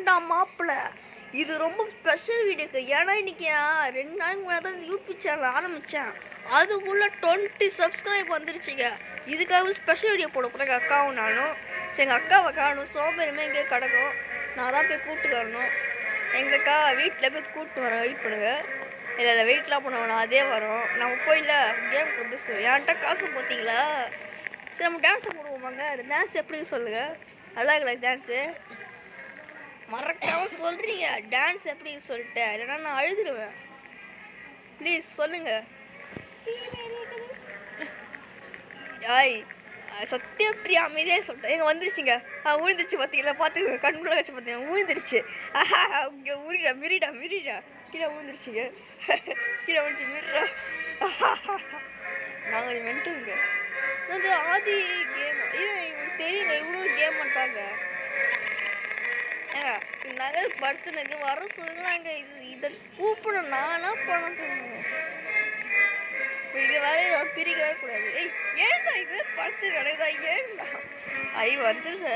ஏன்டா மாப்பிள்ள இது ரொம்ப ஸ்பெஷல் வீடியோக்கு. ஏன்னா இன்றைக்கி 2 நாளைக்கு முன்னாடி தான் யூடியூப் சேனல் ஆரம்பித்தேன். அதுக்குள்ளே 20 சப்ஸ்கிரைப் வந்துருச்சுங்க. இதுக்காக ஸ்பெஷல் வீடியோ போட போகிறேன் எங்கள் அக்காவும் நானும். எங்கள் அக்காவை காணும் சோம்பேறியுமே எங்கேயோ கிடக்கும். நான் தான் போய் கூப்பிட்டு வரணும். எங்கள் அக்கா வீட்டில் போய் கூப்பிட்டு வரேன், வெயிட் பண்ணுங்க. இல்லை வெயிட்லாம் பண்ணுவோம், அதே வரும். நம்ம போயில கேம் ப்ரொடியூஸ் என்கிட்ட காசு பார்த்தீங்களா? சரி நம்ம டான்ஸை போடுவோமாங்க. அந்த டான்ஸ் எப்படி சொல்லுங்கள்? நல்லா இல்லை டான்ஸு? மறக்காம சொல்கிறீங்க டான்ஸ் எப்படி சொல்லிட்டேன், இல்லைன்னா நான் அழுதுடுவேன். ப்ளீஸ் சொல்லுங்கள். ஆய் சத்யபிரியா அமைதியே சொல்லிட்டேன். எங்கே வந்துருச்சுங்க. விழுந்துருச்சு பார்த்தீங்களா? பார்த்துக்கோங்க, கண்குள்ள வச்சு பார்த்தீங்கன்னா விழுந்துருச்சு. இங்கே உரிடா மிரிடா மிரிடா கீழே விழுந்துருச்சுங்க. கீழே வந்துச்சு மிரிடா. நாங்கள் கொஞ்சம் மென்டலுங்க. அது ஆதி கேம் இவங்களுக்கு தெரியுங்க. இவ்வளோ கேம் பண்ணிட்டாங்க. நகை படுத்துனது வர சொல்லாங்க. இதை கூப்பிடணும் நானா பணம் தரணும். இப்போ இது வேற பிரிக்கவே கூடாது. எழுந்தா இது படுத்து கிடையாதா? எழுந்தா ஐ வந்துருச்சு.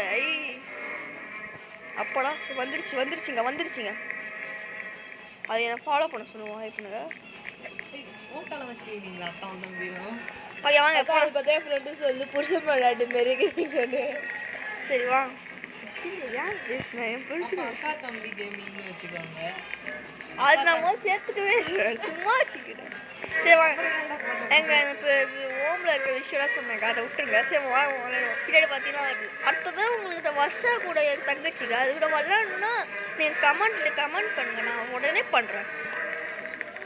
அப்படா வந்துருச்சுங்க. அதை என்ன ஃபாலோ பண்ண சொல்லுவோம். பண்ணுங்க பையன் வாங்க. பார்த்தா ஃப்ரெண்டு சொல்லு புருஷன் விளையாட்டு மாரி. சரி வாங்க. அது நம்ம சேர்த்துக்கவே இல்லை, சும்மா வச்சுக்கிறேன். சரி வாங்க. எங்கள் இப்போ ஹோமில் இருக்க விஷயம்லாம் சொன்னாங்க, அதை விட்டுருங்க. சரி வாங்க பின்னாடி பார்த்தீங்கன்னா அடுத்தது உங்களுக்கு வருஷா கூட என் தங்கச்சிங்க அது கூட விளாட்ணுன்னா நீங்கள் கமெண்ட் பண்ணுங்க. நான் உடனே பண்ணுறேன்.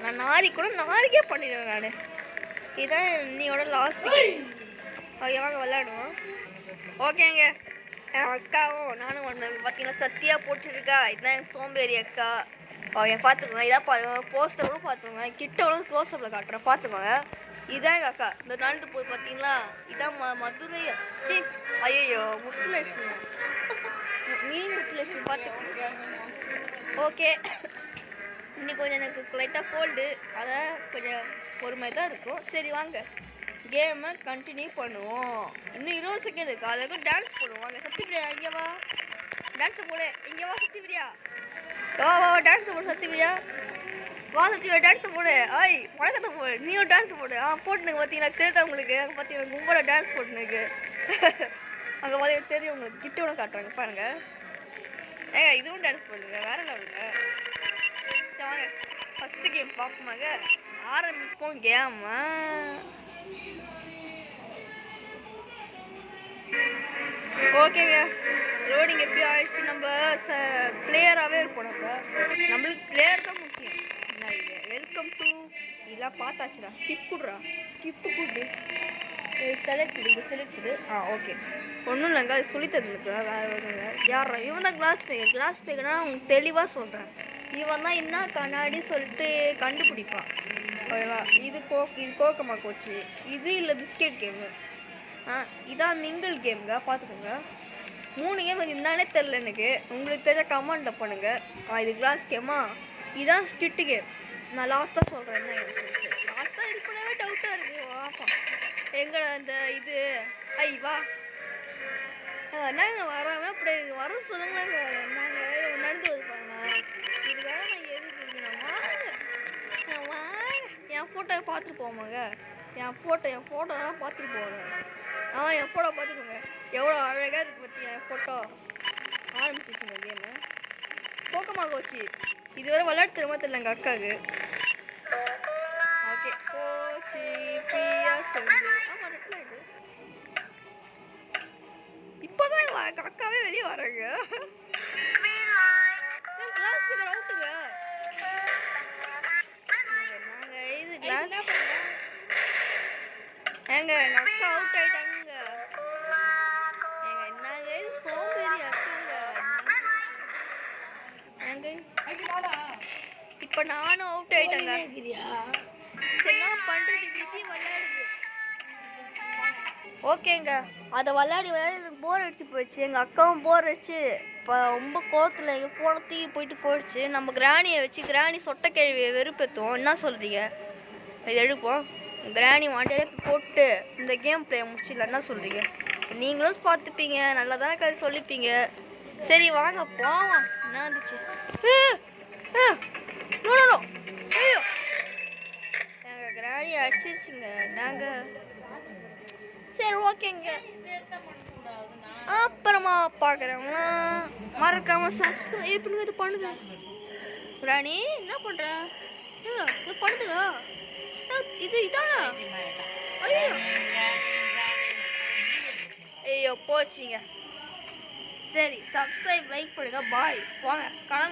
நான் நாரிக்கே பண்ணிடுவேன். நான் இதுதான் இன்னையோட லாஸ்ட். வாங்க விளாடுவோம். ஓகேங்க. என் அக்காவும் நானும் ஒன்று பார்த்தீங்கன்னா சத்தியாக போட்டுருக்கா. இதுதான் என் சோம்பேறி அக்கா. பார்த்துக்கோங்க. இதான் போஸ்டர் கூட பார்த்துக்கோங்க. கிட்ட கூட க்ளோஸ்அப்பில் காட்டுறேன், பார்த்துக்கோங்க. இதான் எங்கள் அக்கா. இந்த நடந்து போய் பார்த்தீங்களா? இதான் மதுரை. ஐயோ முத்துலட்சுமி, முத்துலட்சுமி பார்த்துக்கோங்க. ஓகே. இன்னைக்கு கொஞ்சம் எனக்கு லைட்டாக கோல்டு, அதான் கொஞ்சம் பொறுமை தான் இருக்கும். சரி வாங்க கேமை கண்டினியூ பண்ணுவோம். இன்னும் 20 செகண்ட் இருக்குது. அதுக்கும் டான்ஸ் போடுவோம். வாங்க சத்தியபிரியா இங்கே வா, டான்ஸை போடு. இங்கே வா சத்தியபிரியா, வா டான்ஸை போடு. சத்தியபிரியா வா, சத்தியபிரியா டான்ஸை போடு. வணக்கத்தை போடு. நீயும் டான்ஸ் போடு. போட்டுனுங்க. பார்த்தீங்களா தெரியுதா உங்களுக்கு? அங்கே பார்த்தீங்கன்னா கும்பலாக டான்ஸ் போட்டுனுக்கு. அங்கே பார்த்தீங்கன்னா தெரியும் உங்களுக்கு. கிட்ட ஒன்று காட்டுறாங்க பாருங்கள். இதுவும் டான்ஸ் போடுங்க. வேற லெவலுங்க. சரி வாங்க ஃபஸ்ட்டு கேம் பார்ப்போமாங்க. ஆரம்பிப்போம் கேமு. ஓகேங்க. லோடிங் எப்படி ஆயிடுச்சு. நம்ம பிளேயராகவே இருப்போம். நம்மளுக்கு பிளேயர் தான் முக்கியம். வெல்கம் டு இதெல்லாம் பார்த்தாச்சுடா. ஸ்கிப்பு கூடு. Select okay. ஒன்றும் இல்லைங்க, அது சொல்லித்தந்துருக்கு. வேறு ஒன்றுங்க. யாரா இவன் தான் கிளாஸ் பேக்கர்னா அவங்க தெளிவாக சொல்கிறேன். இவன் தான் என்ன கண்ணாடி சொல்லிட்டு கண்டுபிடிப்பான். ஓகேவா? இது கோக்கமா கோச்சு. இது இல்லை பிஸ்கெட் கேமு. இதான் மிங்கிள் கேமுங்க. பார்த்துக்கோங்க. 3 கேம் இருந்தானே தெரில எனக்கு. உங்களுக்கு தெரிஞ்ச கமெண்ட்டில் பண்ணுங்கள். இது கிளாஸ் கேமா, இதுதான் ஸ்கிட்டு கேம். நான் லாஸ்ட்டாக சொல்கிறேன் என்ன கேம் சொல்லிட்டு. லாஸ்ட்டாக இது பண்ணவே டவுட்டாக இருக்குது. வாப்பா எங்கே அந்த இது வா நாங்கள் வராமல் அப்படி வர சொல்லுங்களாங்க. நாங்கள் நடந்து வந்துப்பாங்க. இதுக்காக நான் எதுக்கு வாங்க என் ஃபோட்டோவை பார்த்துட்டு போவாங்க. என் ஃபோட்டோ தான் பார்த்துட்டு போவாங்க. என் ஃபோட்டோ பார்த்துக்கோங்க. எவ்வளோ அழகாக இருக்குது பற்றி என் ஃபோட்டோ. ஆரம்பிச்சிச்சுங்க கேமு. போக்கமாக கோச்சு இதுவரை விளையாட்டு தெரியுமா தெரியல எங்கள் அக்காவுக்கு. ஓகே கோச்சி பியா சொல்லு. இது இப்போ தான் எங்கள் அக்காவே வெளியே வராங்க. கிளாஸ் ஸ்பீக்கர் அவுட்டுங்க. நாங்கள் இது கிளாஸ் எங்கள் அக்கா அவுட் ஆகிட்டாங்க. என்னங்க இது சோம்பேறி அக்காங்க. இப்போ நானும் அவுட் ஆகிட்டேங்க. என்ன பண்ணுறது? விதி விளையாடுது. ஓகேங்க. அதை விளையாடி எனக்கு போர் அடிச்சு போயிடுச்சு. எங்கள் அக்காவும் போர் அடிச்சு இப்போ ரொம்ப கோவத்தில் எங்கள் ஃபோனை தூக்கி போயிடுச்சு. நம்ம கிராணியை வச்சு கிராணி சொட்டை கேள்வியை வெறுப்பேற்றுவோம். என்ன சொல்கிறீங்க? இது எடுப்போம். கிராணி மாட்டிலே போட்டு இந்த கேம் பிளே முடிச்சிடலாம். என்ன சொல்கிறீங்க? நீங்களும் பார்த்துப்பீங்க, நல்லா தான் கதை சொல்லிப்பீங்க. சரி வாங்க போவோம். என்ன வந்துச்சு? ஐயோ எங்கள் கிராணி அடிச்சிருச்சுங்க. நாங்கள் சரி ஓகேங்க. அப்புறமா பார்க்குறவங்களா மறக்காமல் சப்ஸ்கிரைப் எப்படிங்க இது பண்ணுங்க. ராணி என்ன பண்ணுற? இது பண்ணுதுங்க. இதானா? ஐயோ ஐயோ போச்சுங்க. சரி சப்ஸ்கிரைப் லைக் பண்ணுங்க. பாய். வாங்க கிளம்பு.